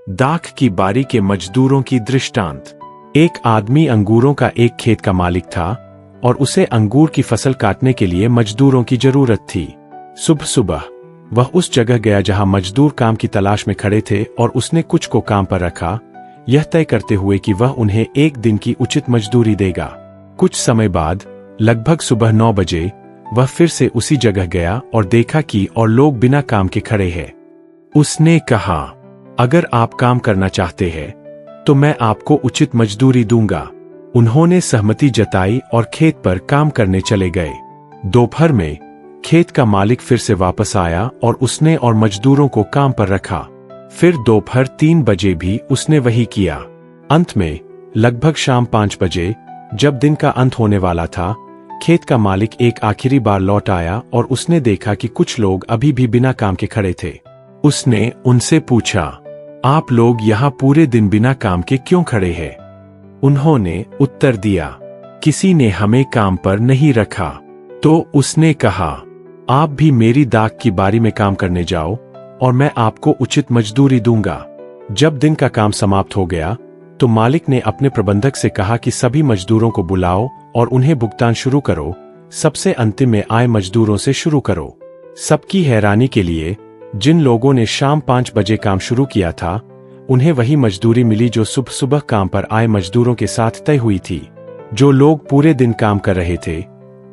दाख की बारी के मजदूरों की दृष्टांत। एक आदमी अंगूरों का एक खेत का मालिक था और उसे अंगूर की फसल काटने के लिए मजदूरों की जरूरत थी। सुबह सुबह वह उस जगह गया जहां मजदूर काम की तलाश में खड़े थे और उसने कुछ को काम पर रखा, यह तय करते हुए कि वह उन्हें एक दिन की उचित मजदूरी देगा। कुछ समय बाद लगभग सुबह 9 बजे वह फिर से उसी जगह गया और देखा कि और लोग बिना काम के खड़े हैं। उसने कहा, अगर आप काम करना चाहते हैं तो मैं आपको उचित मजदूरी दूंगा। उन्होंने सहमति जताई और खेत पर काम करने चले गए। दोपहर में खेत का मालिक फिर से वापस आया और उसने और मजदूरों को काम पर रखा। फिर दोपहर 3 बजे भी उसने वही किया। अंत में लगभग शाम 5 बजे जब दिन का अंत होने वाला था, खेत का मालिक एक आखिरी बार लौट आया और उसने देखा कि कुछ लोग अभी भी बिना काम के खड़े थे। उसने उनसे पूछा, आप लोग यहाँ पूरे दिन बिना काम के क्यों खड़े हैं? उन्होंने उत्तर दिया, किसी ने हमें काम पर नहीं रखा। तो उसने कहा, आप भी मेरी दाख की बारी में काम करने जाओ और मैं आपको उचित मजदूरी दूंगा। जब दिन का काम समाप्त हो गया तो मालिक ने अपने प्रबंधक से कहा कि सभी मजदूरों को बुलाओ और उन्हें भुगतान शुरू करो। सबसे अंतिम में आए मजदूरों से शुरू करो। सबकी हैरानी के लिए जिन लोगों ने शाम 5 बजे काम शुरू किया था, उन्हें वही मजदूरी मिली जो सुबह सुबह काम पर आए मजदूरों के साथ तय हुई थी। जो लोग पूरे दिन काम कर रहे थे,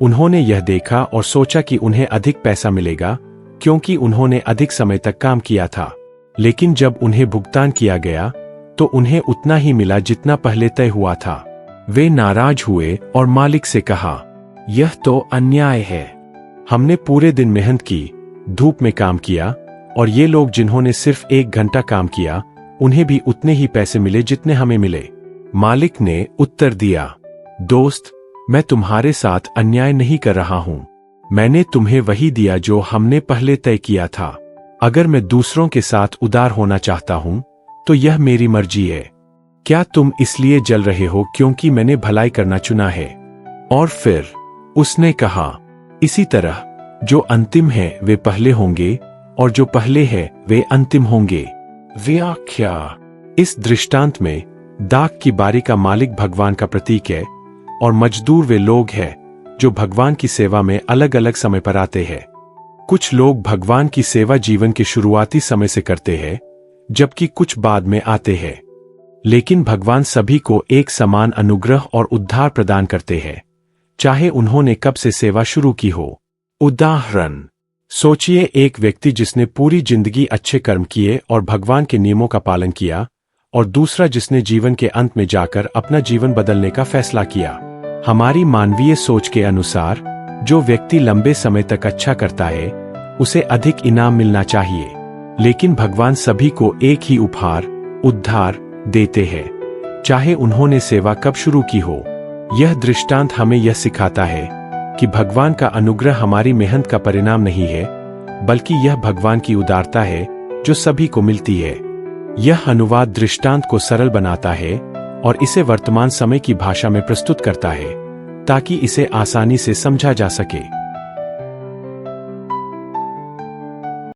उन्होंने यह देखा और सोचा कि उन्हें अधिक पैसा मिलेगा क्योंकि उन्होंने अधिक समय तक काम किया था। लेकिन जब उन्हें भुगतान किया गया तो उन्हें उतना ही मिला जितना पहले तय हुआ था। वे नाराज हुए और मालिक से कहा, यह तो अन्याय है। हमने पूरे दिन मेहनत की, धूप में काम किया और ये लोग जिन्होंने सिर्फ 1 घंटा काम किया, उन्हें भी उतने ही पैसे मिले जितने हमें मिले। मालिक ने उत्तर दिया, दोस्त, मैं तुम्हारे साथ अन्याय नहीं कर रहा हूं। मैंने तुम्हें वही दिया जो हमने पहले तय किया था। अगर मैं दूसरों के साथ उदार होना चाहता हूं तो यह मेरी मर्जी है। क्या तुम इसलिए जल रहे हो क्योंकि मैंने भलाई करना चुना है? और फिर उसने कहा, इसी तरह जो अंतिम है वे पहले होंगे और जो पहले है वे अंतिम होंगे। व्याख्या। इस दृष्टांत में दाख की बारी का मालिक भगवान का प्रतीक है और मजदूर वे लोग हैं जो भगवान की सेवा में अलग अलग समय पर आते हैं। कुछ लोग भगवान की सेवा जीवन के शुरुआती समय से करते हैं, जबकि कुछ बाद में आते हैं। लेकिन भगवान सभी को एक समान अनुग्रह और उद्धार प्रदान करते हैं, चाहे उन्होंने कब से सेवा शुरू की हो। उदाहरण, सोचिए एक व्यक्ति जिसने पूरी जिंदगी अच्छे कर्म किए और भगवान के नियमों का पालन किया, और दूसरा जिसने जीवन के अंत में जाकर अपना जीवन बदलने का फैसला किया। हमारी मानवीय सोच के अनुसार जो व्यक्ति लंबे समय तक अच्छा करता है, उसे अधिक इनाम मिलना चाहिए। लेकिन भगवान सभी को एक ही उपहार, उद्धार देते हैं, चाहे उन्होंने सेवा कब शुरू की हो। यह दृष्टांत हमें यह सिखाता है कि भगवान का अनुग्रह हमारी मेहनत का परिणाम नहीं है, बल्कि यह भगवान की उदारता है जो सभी को मिलती है। यह अनुवाद दृष्टांत को सरल बनाता है और इसे वर्तमान समय की भाषा में प्रस्तुत करता है ताकि इसे आसानी से समझा जा सके।